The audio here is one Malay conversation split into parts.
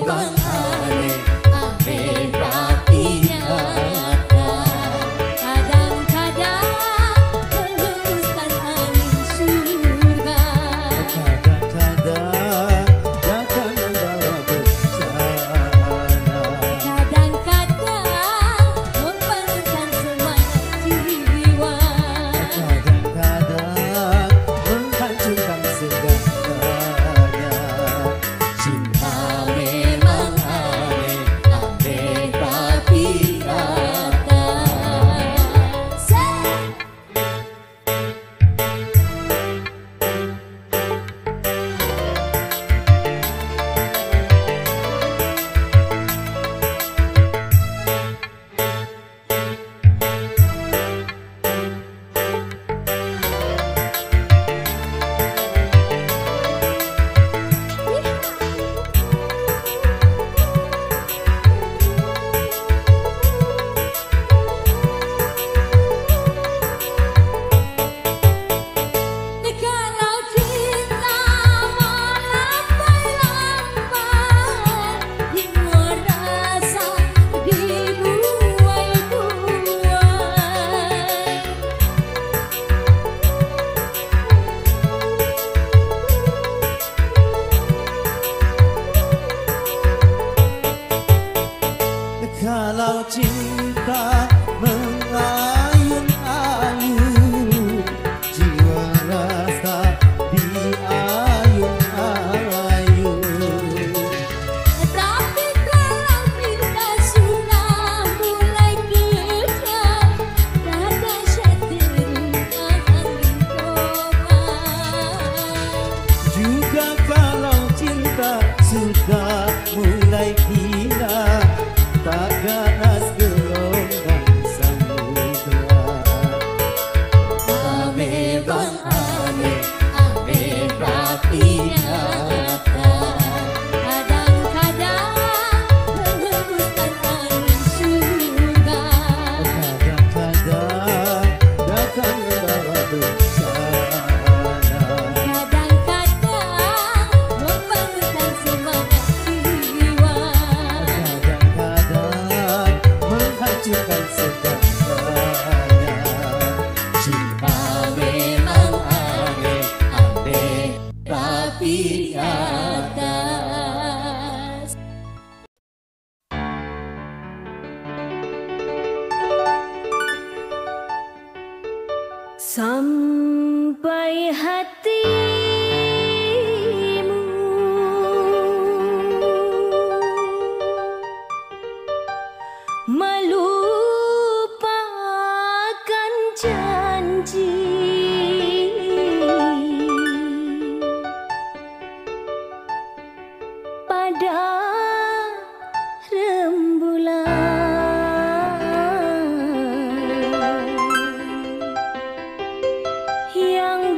memang aneh, aneh tapi nyata. Kadang-kadang menghembuskan angin surga, kadang-kadang datang membawa bencana, kadang-kadang membangunkan semangat jiwa, kadang-kadang menghancurkan segalanya. cinta memang aneh, aneh tapi nyata. Kalau cinta melambai-lambai, hingga rasa dibuai-buai. Kalau cinta mengayun-ayun, jiwa rasa diayun-ayun. Tapi kalau cinta sudah mulai kejam, dada seteru angin topan. Juga kalau cinta sudah mulai gila, tak ganas gelombang samudra. Memang aneh, aneh tapi nyata. Kadang-kadang menghembuskan angin surga, Kadang-kadang datang membawa bencana, kadang-kadang membangunkan semangat jiwa, kadang-kadang menghancurkan segalanya. cinta memang aneh, aneh tapi nyata. Sampai hatimu melupakan janji, pada rembulan yang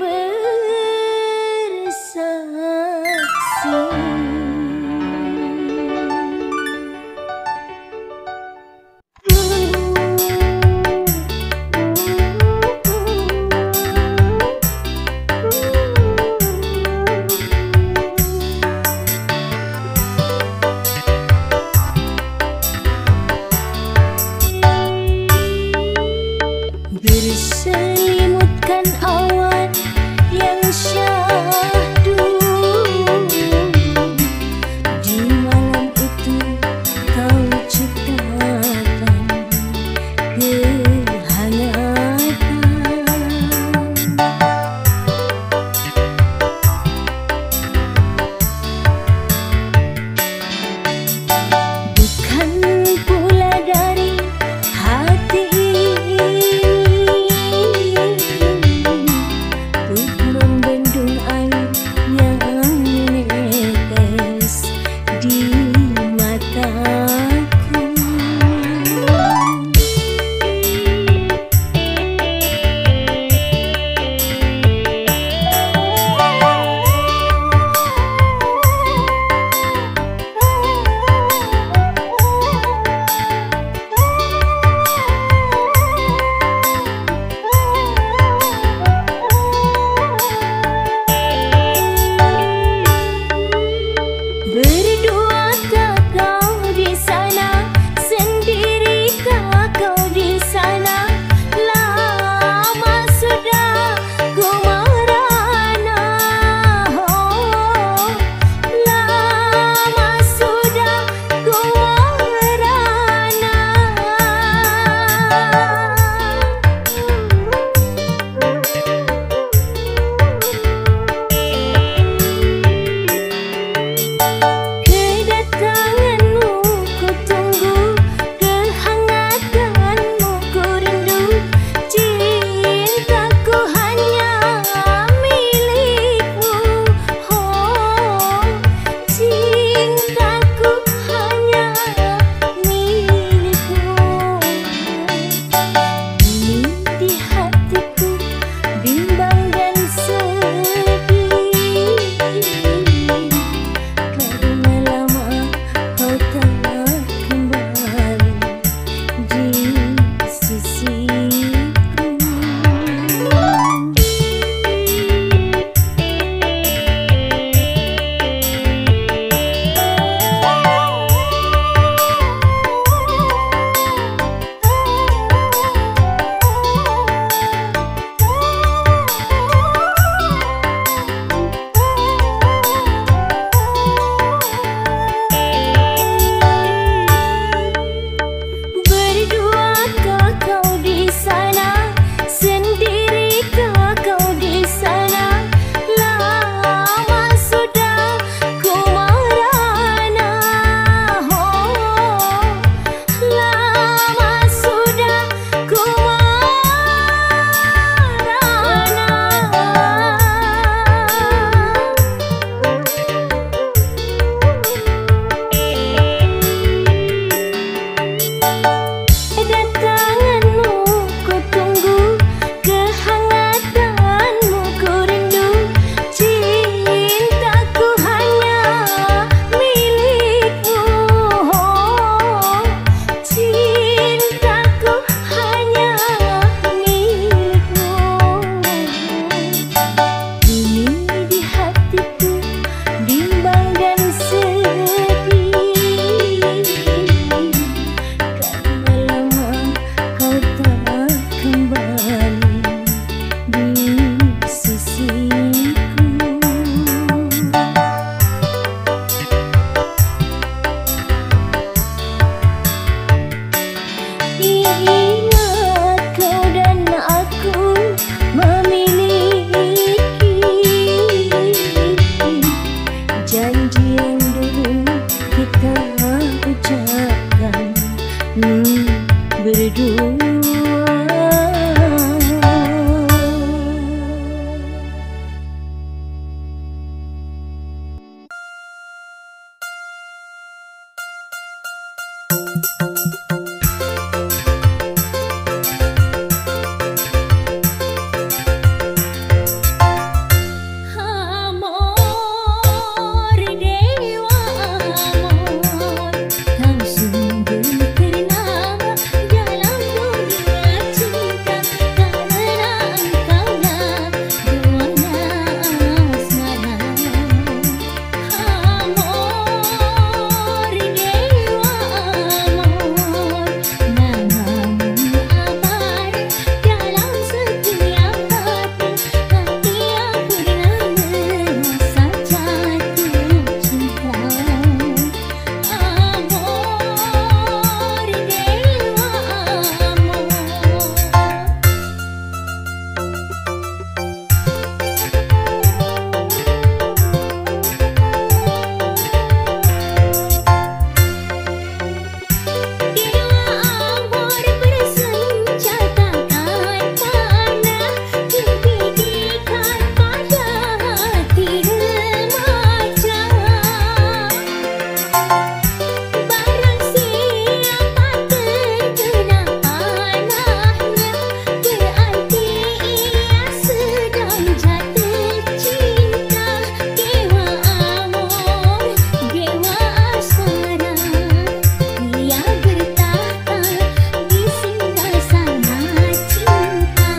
Barang siapa terkena panahnya, berarti ia sedang jatuh cinta. Dewa amor, dewa asmara, ia bertahta di singgasana cinta.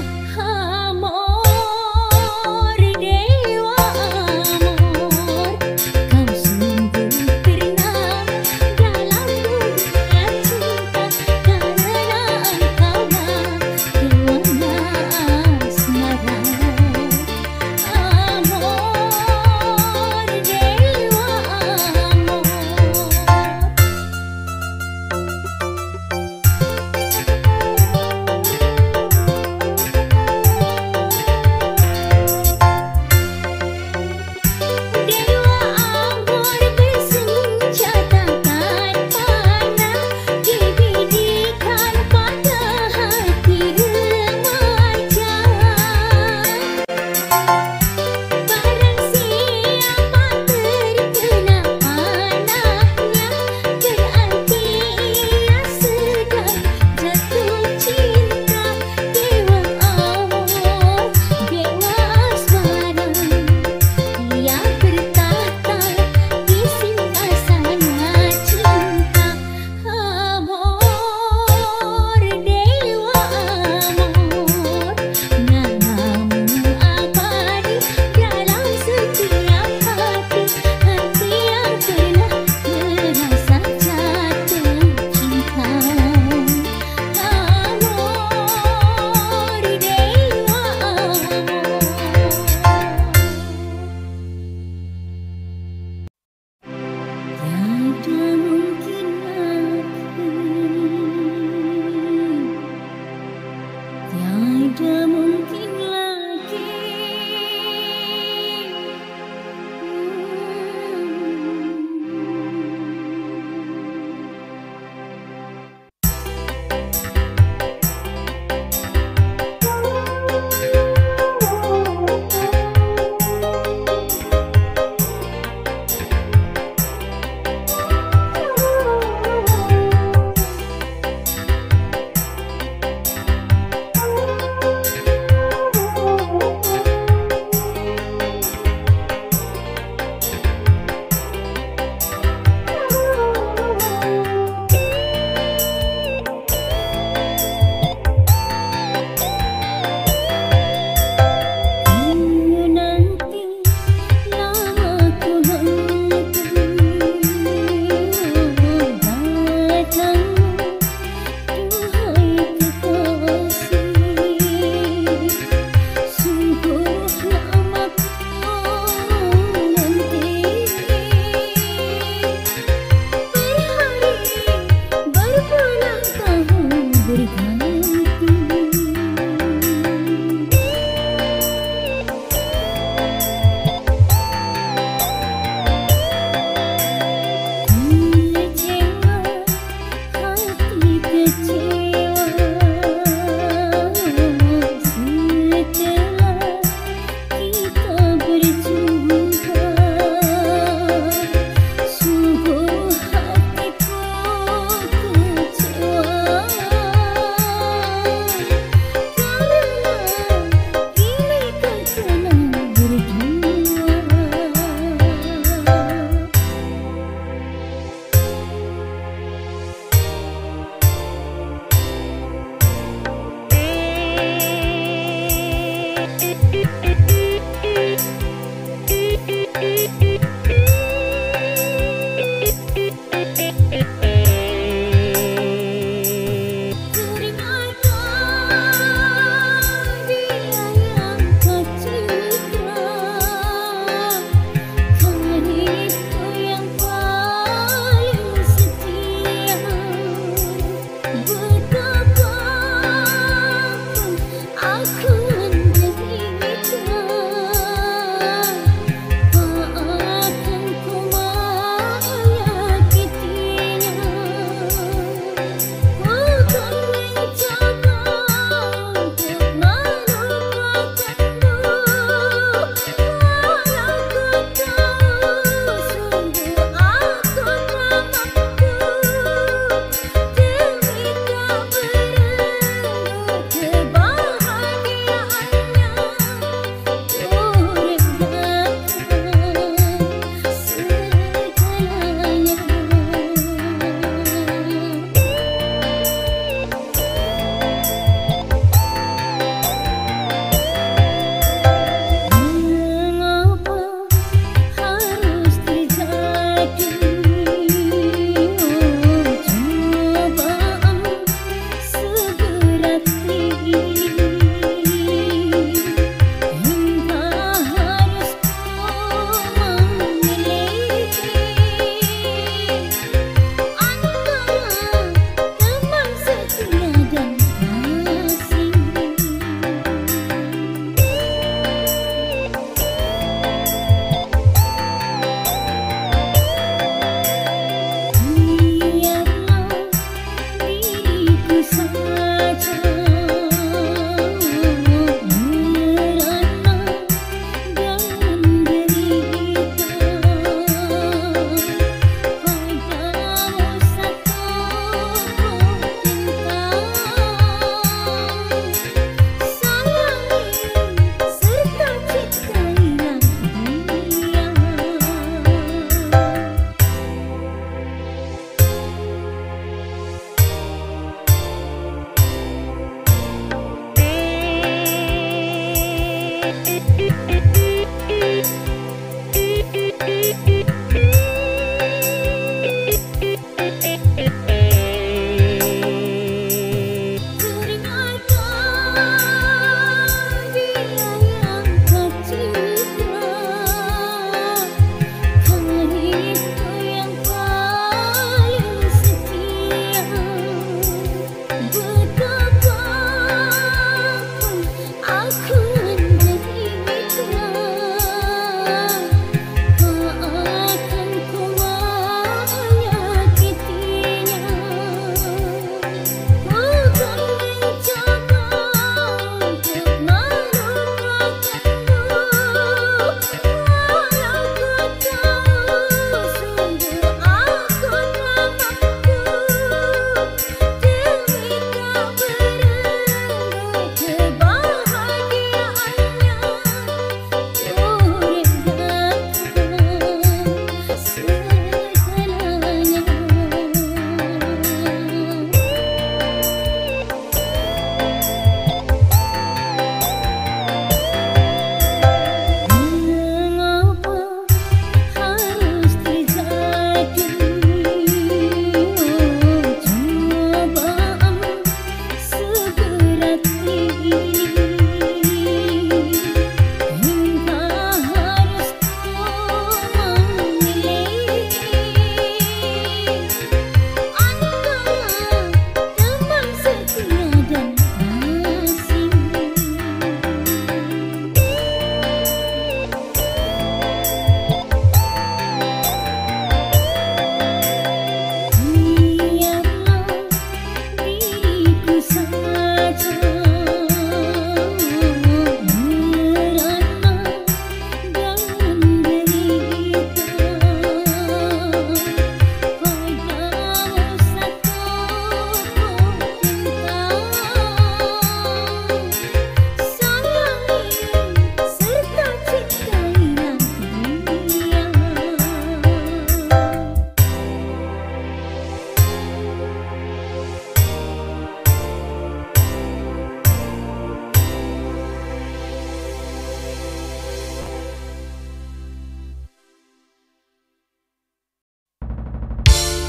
Amor, dewa amor, kau sungguh ternama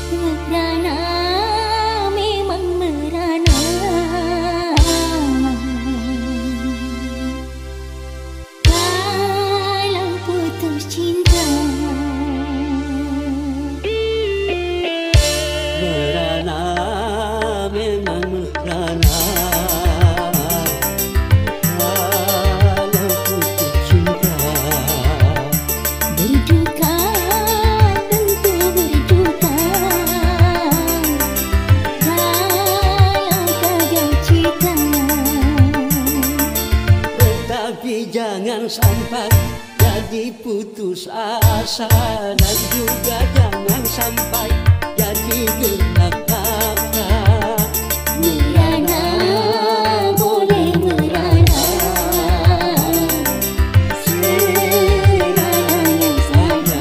Merana, memang merana. Kalau putus cinta, merana, memang merana. Kalau putus cinta, berduka, tentu berduka. Kalau gagal cinta, tetapi jangan sampai jadi putus asa, dan juga jangan sampai jadi gelap mata. merana, boleh merana. Seradanya saja.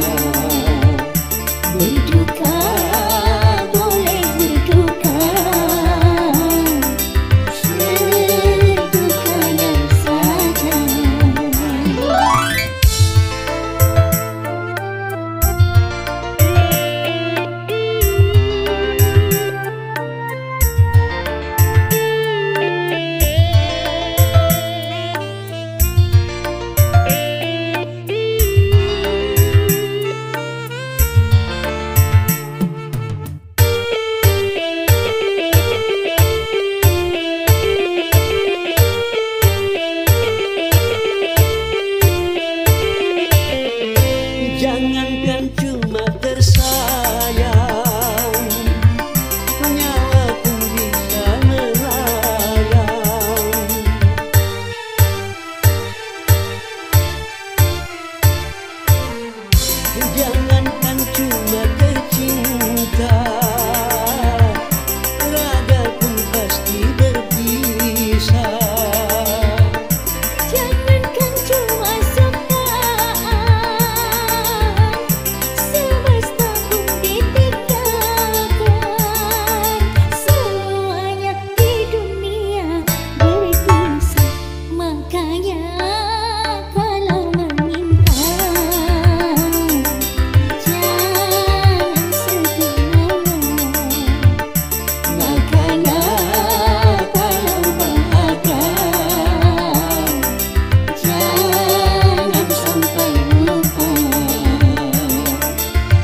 Berduka, boleh berduka. Sedukanya saja. Jangankan cuma tersayang, nyawa pun bisa melayang. Jangankan cuma tercinta, raga pun pasti berpisah. Jangankan cuma sepakan, semesta pun ditinggalkan. Semuanya di dunia berpisah. Makanya kalau meminta, jangan sebenarnya. Makanya kalau bahagia, jangan sampai lupa.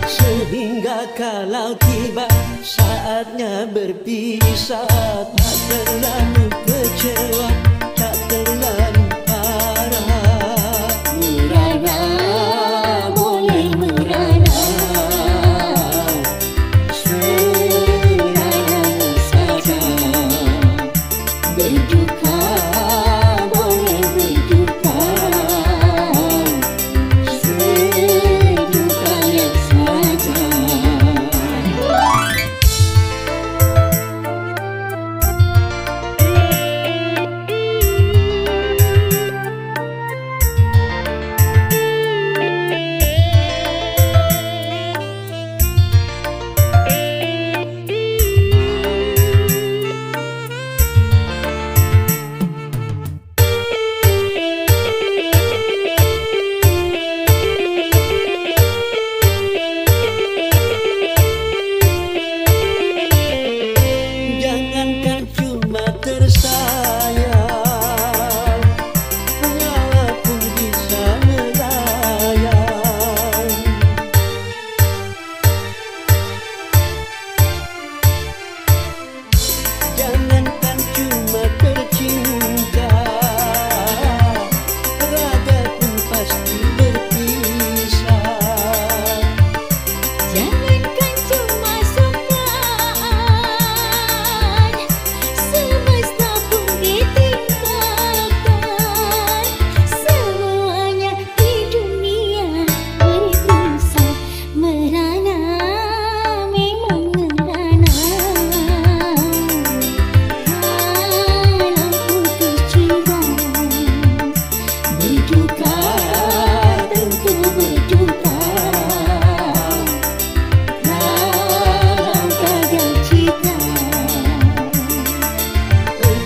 Sehingga kalau tiba saatnya berpisah, tak terlalu kecewa, tak terlalu parah. Merana, boleh merana. Seradanya saja. Berduka, boleh berduka. Sedukanya saja. Jangankan cuma tersayang, nyawa pun bisa melayang. Jangankan cuma tercinta, raga pun pasti berpisah. Jangankan cuma sukaan, semesta pun ditinggalkan. Semuanya di dunia berpisah. Merana, memang merana. Kalau putus cinta, berduka, tentu berduka. Kalau gagal cinta,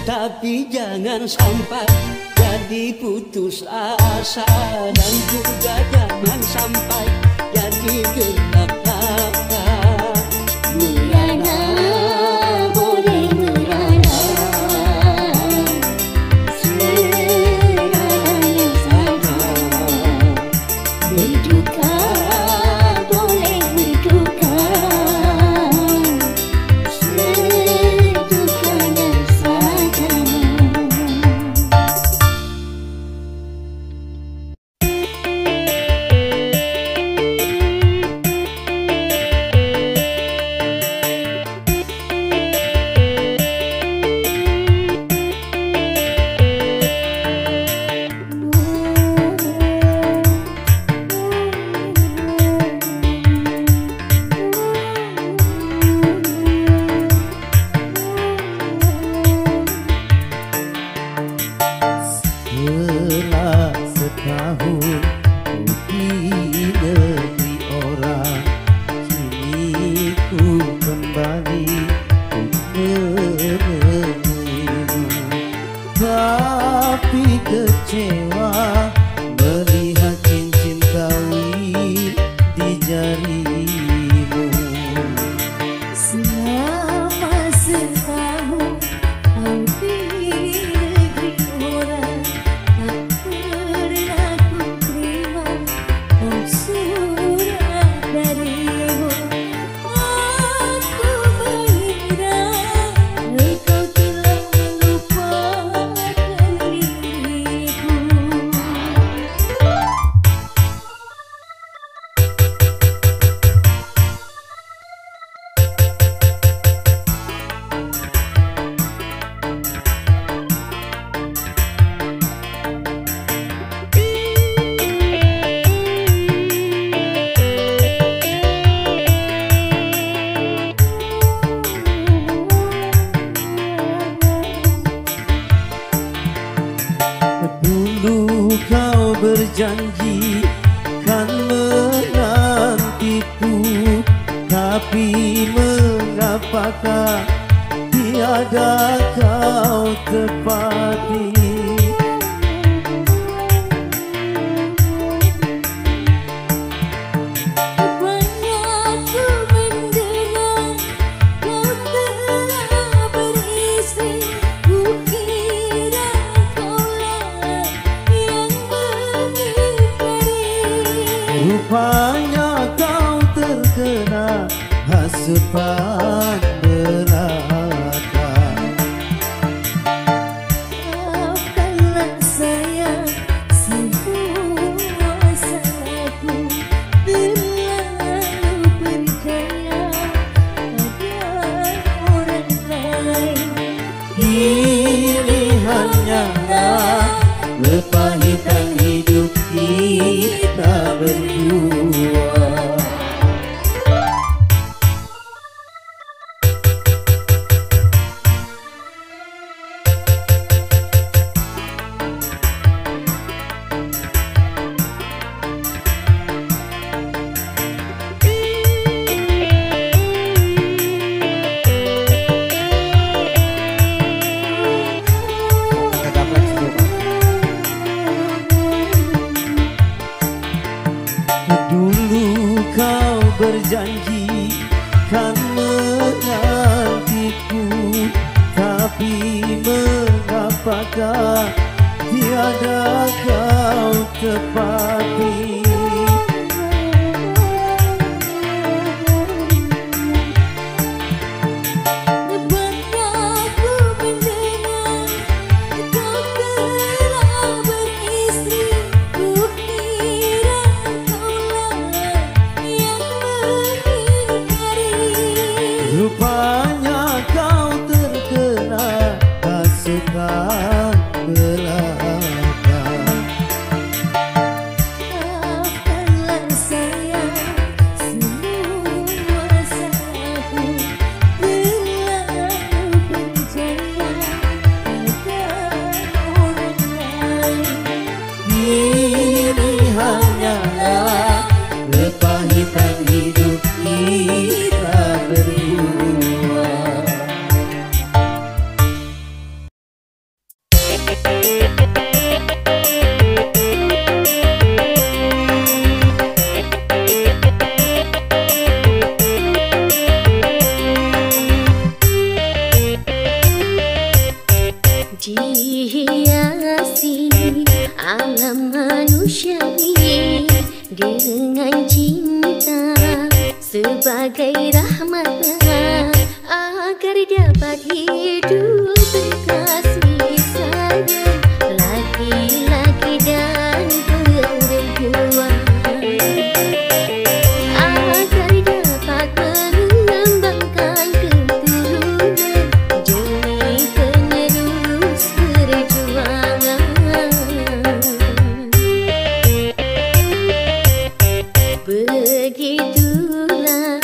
Tapi jangan sampai jadi putus asa, dan juga jangan sampai jadi gelap mata. berjanji kan menantiku, tapi mengapakah tiada kau tepati? Rupanya kau terkena hasutan belaka. Maafkanlah sayang semua salahku, terlalu percaya pada orang lain. Ini hanyalah kepahitan hidup kita berdua. Dulu kau berjanji kan menantiku, tapi mengapakah tiada kau tepati? Rupanya kau terkena hasutan belaka. Maafkanlah sayang semua salahku, terlalu percaya pada orang lain. Ini hanyalah kepahitan hidup kita berdua. Dihiasi alam manusia ini dengan cinta sebagai rahmat agar dapat hidup berkasih sayang laki-laki dan perempuan, agar dapat mengembangkan keturunan demi penerus perjuangan. Begitulah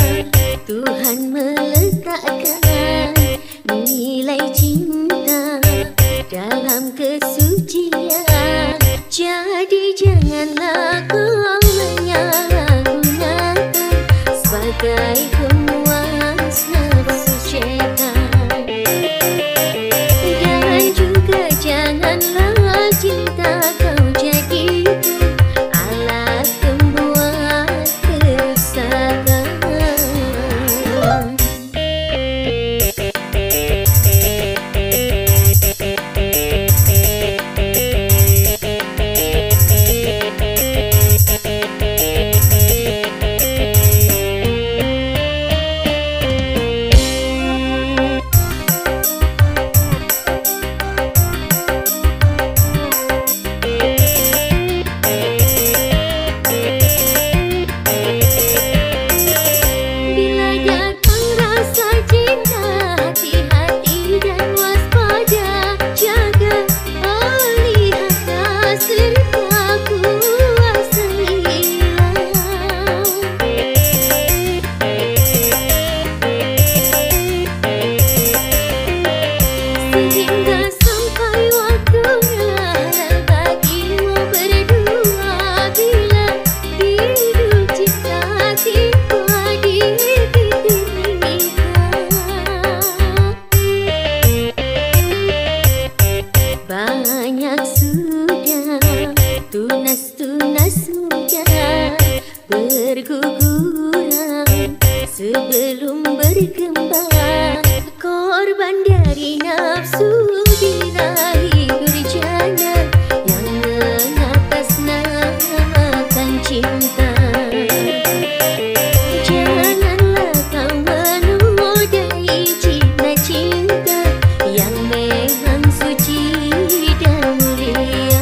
Tuhan meletakkan nilai korban dari nafsu birahi berjalan yang mengatasnamakan cinta. Janganlah kau menodai cinta-cinta yang memang suci dan mulia.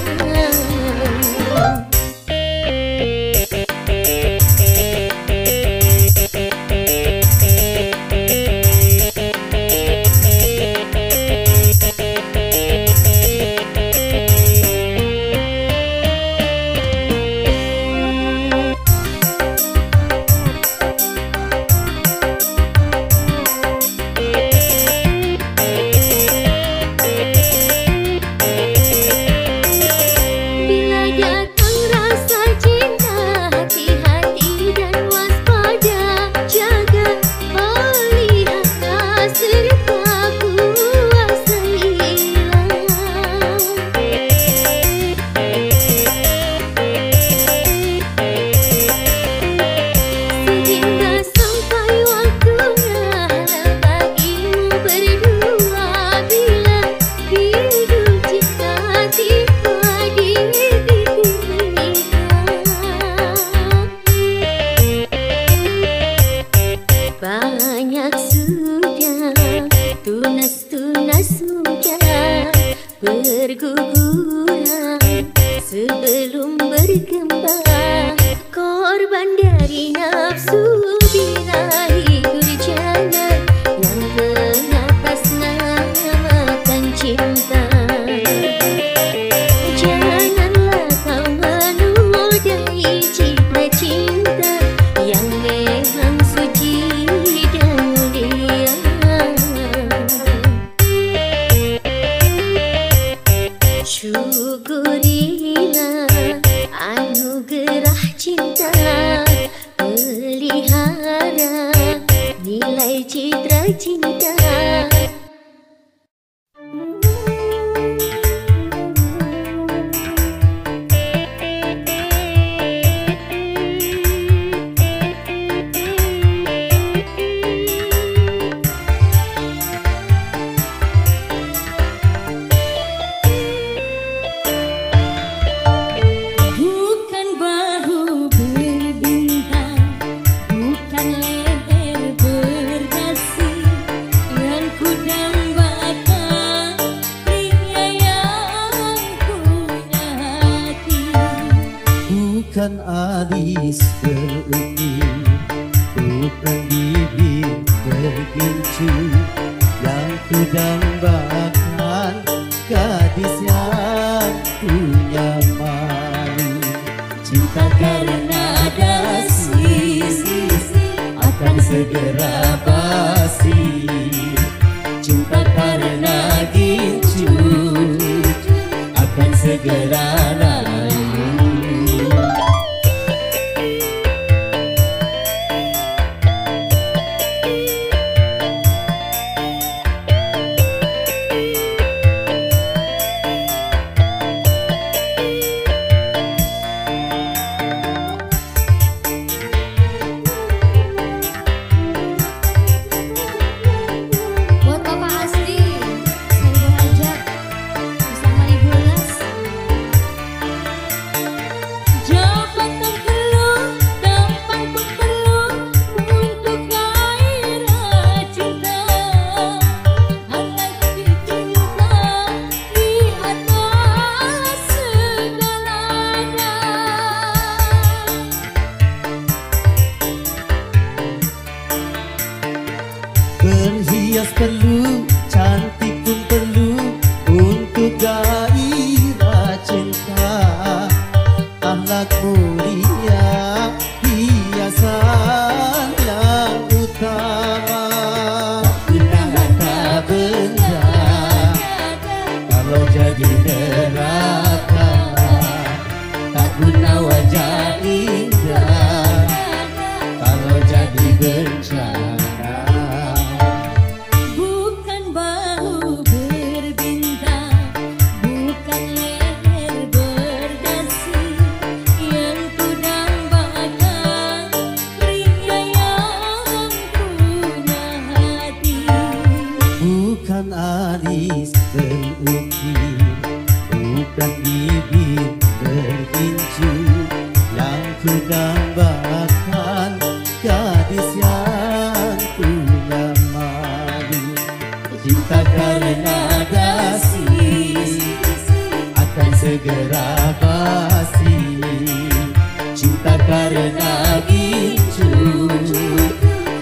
Banyak sudah tunas-tunas muda berguguran sebelum berkembang, korban dari nafsu birahi berjalan yang mengatasnamakan cinta. Janganlah kau menodai cinta-cinta yang memang suci dan mulia. Syukurilah anugerah cinta, pelihara nilai citra cinta. Bukan alis berukir, bukan bibir bergincu, yang ku dambakan gadis yang punya malu. Cinta karena dasi akan segera basi, cinta karena gincu akan segera layu. Buat Bapak Asli, saya berhajat bersama Ibu Las. Jabatan perlu, tampan pun perlu untuk gairah cinta. Alat cinta di atas segalanya. Berhias perlu, cantik pun perlu untuk gairah cinta. Akhlak mulia, hiasan yang utama. Pernah harta benda kalau jadi neraka, tak guna wajah indah kalau jadi bencana. Bukan bahu ber bukan alis berukir, bukan bibir bergincu, yang ku dambakan gadis yang punya malu. Cinta karena dasi akan segera basi, cinta karena gincu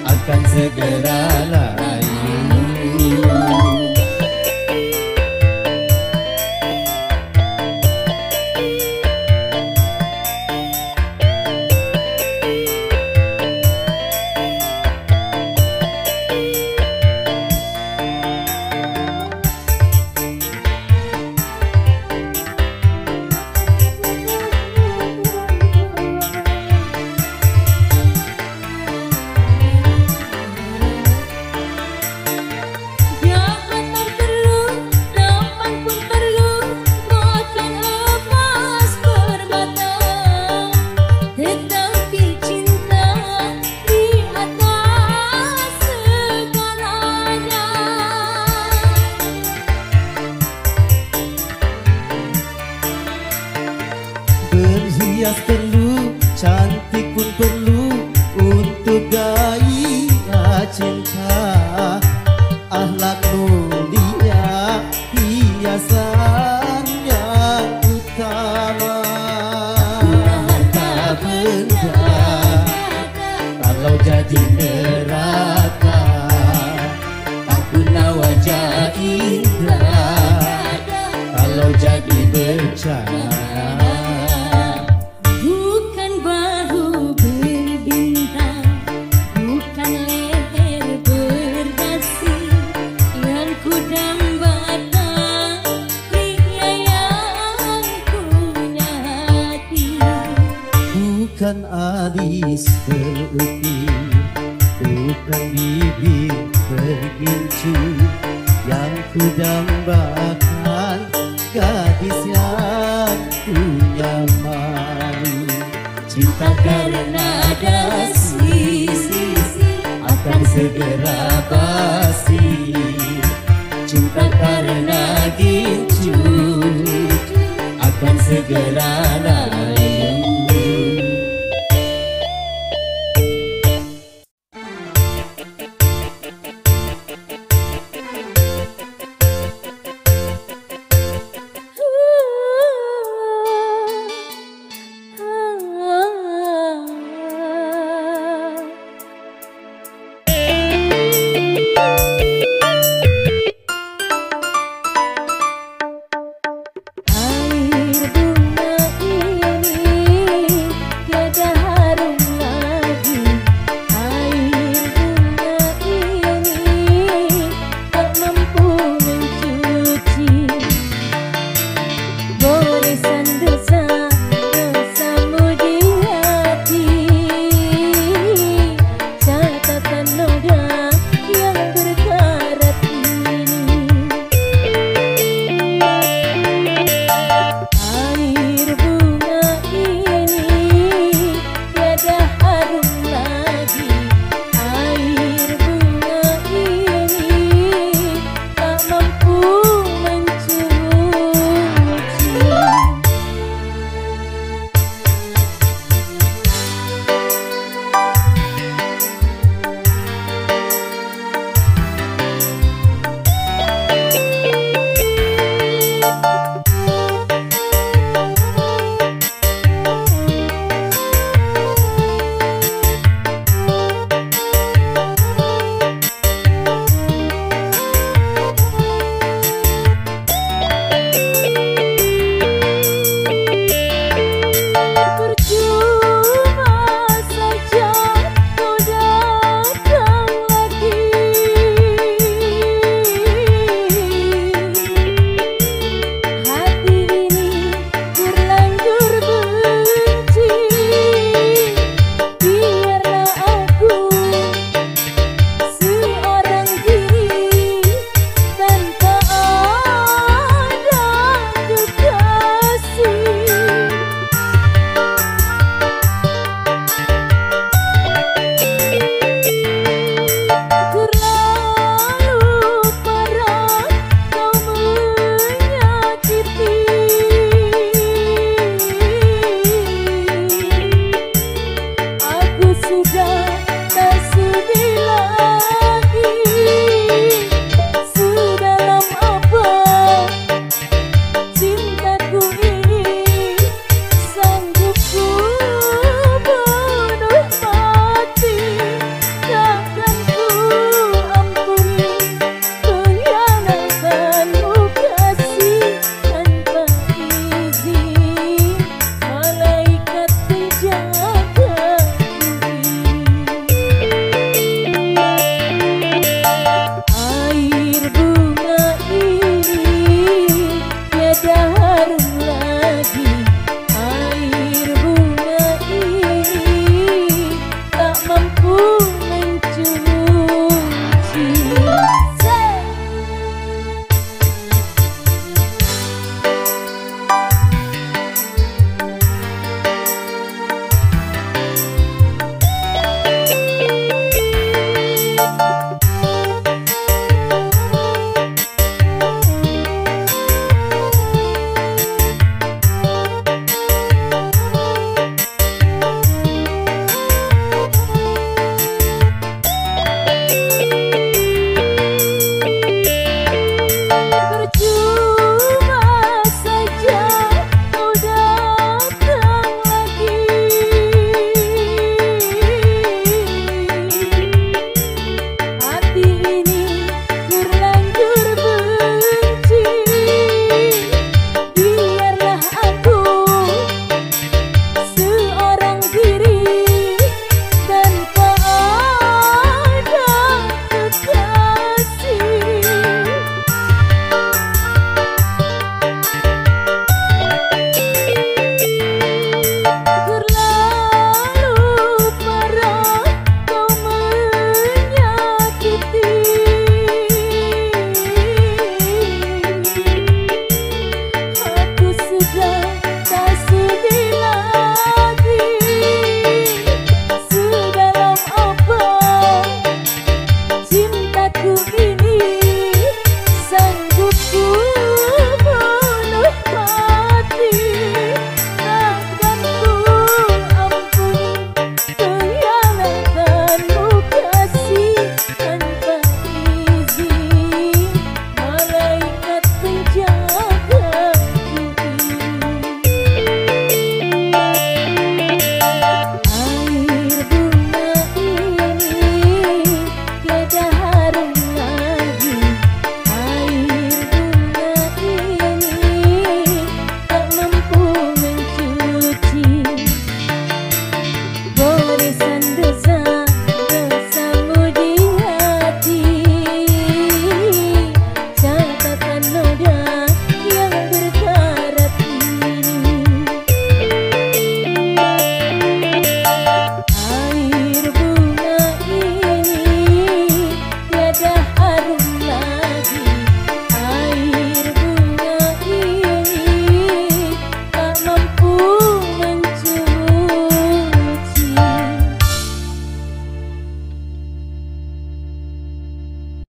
akan segera layu. Berhias perlu, cantik pun perlu untuk gairah cinta. Akhlak mulia hiasan yang utama. Harta benda kalau jadi neraka, tak guna wajah indah kalau jadi bencana. Bukan alis berukir, bukan bibir bergincu, yang ku dambakan gadis yang punya malu. Cinta karena dasi akan segera basi, cinta karena gincu akan segera